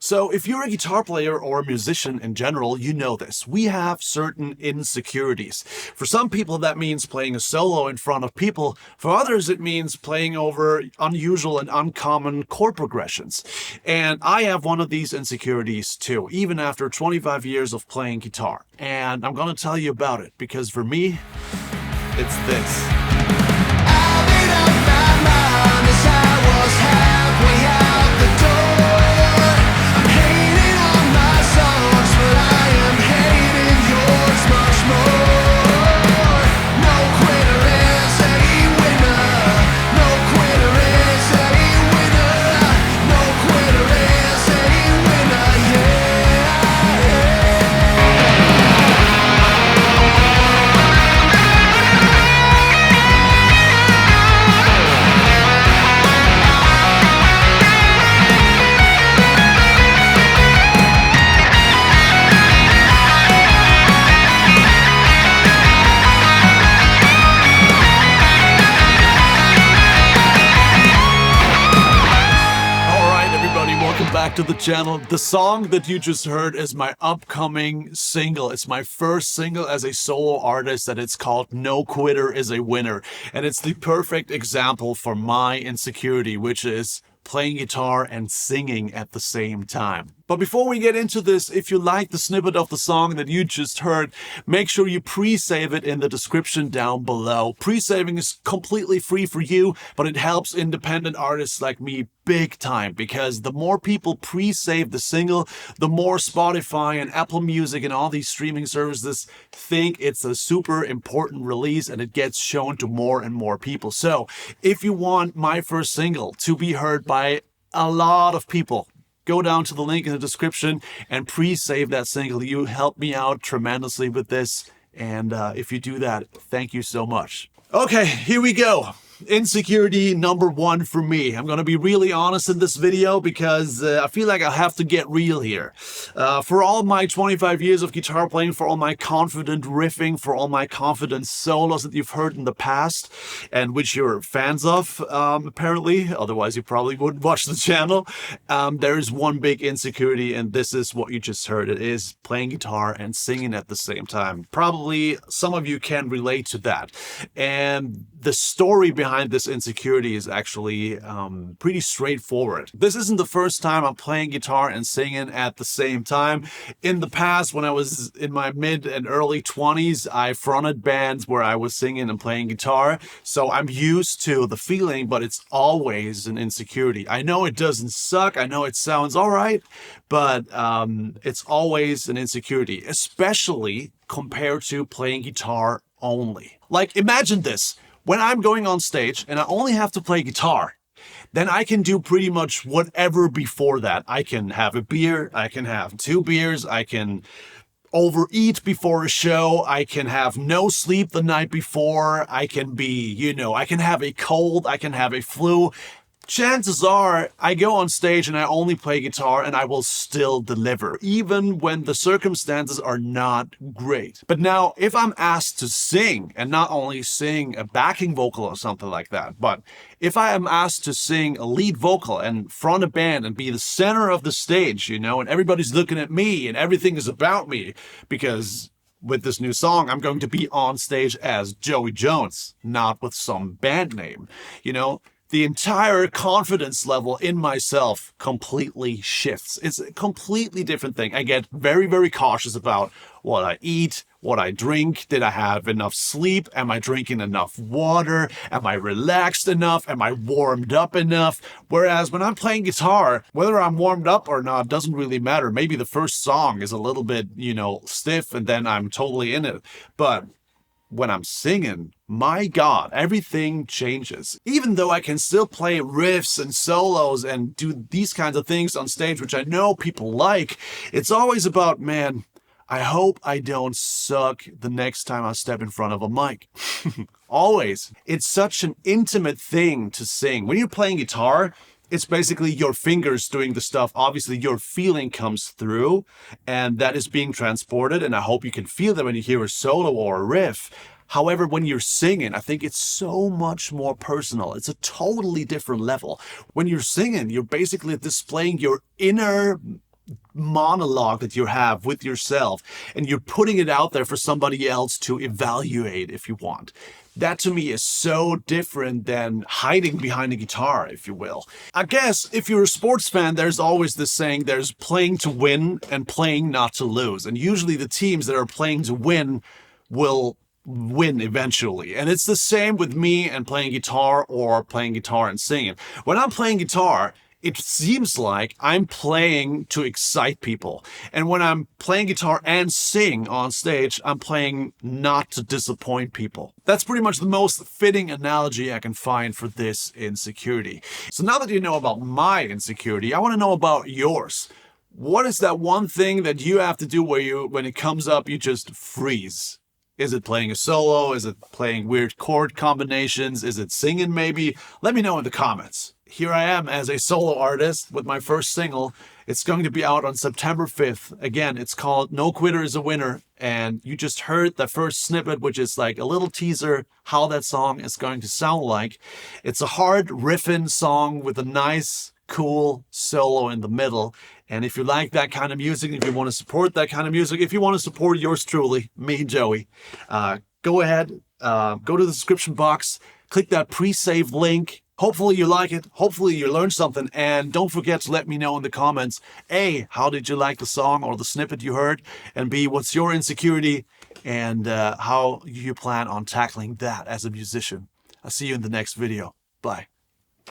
So if you're a guitar player or a musician in general, you know this. We have certain insecurities. For some people, that means playing a solo in front of people. For others, it means playing over unusual and uncommon chord progressions. And I have one of these insecurities too, even after 25 years of playing guitar. And I'm gonna tell you about it, because for me, it's this. Back to the channel. The song that you just heard is my upcoming single. It's my first single as a solo artist, and it's called No Quitter is a Winner. And it's the perfect example for my insecurity, which is playing guitar and singing at the same time. But before we get into this, if you like the snippet of the song that you just heard, make sure you pre-save it in the description down below. Pre-saving is completely free for you, but it helps independent artists like me big time, because the more people pre-save the single, the more Spotify and Apple Music and all these streaming services think it's a super important release, and it gets shown to more and more people. So if you want my first single to be heard by a lot of people, go down to the link in the description and pre-save that single. You help me out tremendously with this. And if you do that, thank you so much. Okay, here we go. Insecurity number one for me. I'm going to be really honest in this video because I feel like I have to get real here. For all my 25 years of guitar playing, for all my confident riffing, for all my confident solos that you've heard in the past and which you're fans of, apparently, otherwise you probably wouldn't watch the channel, there is one big insecurity, and this is what you just heard. It is playing guitar and singing at the same time. Probably some of you can relate to that. And the story behind this insecurity is actually pretty straightforward. This isn't the first time I'm playing guitar and singing at the same time. In the past, when I was in my mid and early 20s, I fronted bands where I was singing and playing guitar. So I'm used to the feeling, but it's always an insecurity. I know it doesn't suck. I know it sounds all right, but it's always an insecurity, especially compared to playing guitar only. Like, imagine this. When I'm going on stage and I only have to play guitar, then I can do pretty much whatever before that. I can have a beer, I can have 2 beers, I can overeat before a show, I can have no sleep the night before, I can be, I can have a cold, I can have a flu. Chances are I go on stage and I only play guitar and I will still deliver, even when the circumstances are not great. But now, if I'm asked to sing, and not only sing a backing vocal or something like that, but if I am asked to sing a lead vocal and front a band and be the center of the stage, and everybody's looking at me and everything is about me, because with this new song, I'm going to be on stage as Joey Jones, not with some band name, the entire confidence level in myself completely shifts. It's a completely different thing. I get very, very cautious about what I eat, what I drink. Did I have enough sleep? Am I drinking enough water? Am I relaxed enough? Am I warmed up enough? Whereas when I'm playing guitar, whether I'm warmed up or not doesn't really matter. Maybe the first song is a little bit, stiff, and then I'm totally in it. But when I'm singing, my God, everything changes. Even though I can still play riffs and solos and do these kinds of things on stage, which I know people like, it's always about, man, I hope I don't suck the next time I step in front of a mic. Always. It's such an intimate thing to sing. When you're playing guitar, it's basically your fingers doing the stuff. Obviously, your feeling comes through, and that is being transported, and I hope you can feel that when you hear a solo or a riff. However, when you're singing, I think it's so much more personal. It's a totally different level. When you're singing, you're basically displaying your inner monologue that you have with yourself, and you're putting it out there for somebody else to evaluate if you want. That to me is so different than hiding behind a guitar, if you will. I guess if you're a sports fan, there's always this saying, there's playing to win and playing not to lose. And usually the teams that are playing to win will win eventually. And it's the same with me and playing guitar or playing guitar and singing. When I'm playing guitar, it seems like I'm playing to excite people. And when I'm playing guitar and sing on stage, I'm playing not to disappoint people. That's pretty much the most fitting analogy I can find for this insecurity. So now that you know about my insecurity, I want to know about yours. What is that one thing that you have to do where when it comes up, you just freeze? Is it playing a solo? Is it playing weird chord combinations? Is it singing maybe? Let me know in the comments. Here I am as a solo artist with my first single. It's going to be out on September 5th. Again, it's called No Quitter is a Winner. And you just heard the first snippet, which is like a little teaser how that song is going to sound like. It's a hard riffing song with a nice, cool solo in the middle. And if you like that kind of music, if you want to support that kind of music, if you want to support yours truly, me, Joey, go ahead, go to the description box, click that pre-save link. Hopefully you like it. Hopefully you learned something. And don't forget to let me know in the comments, A, how did you like the song or the snippet you heard? And B, what's your insecurity? And how you plan on tackling that as a musician. I'll see you in the next video. Bye.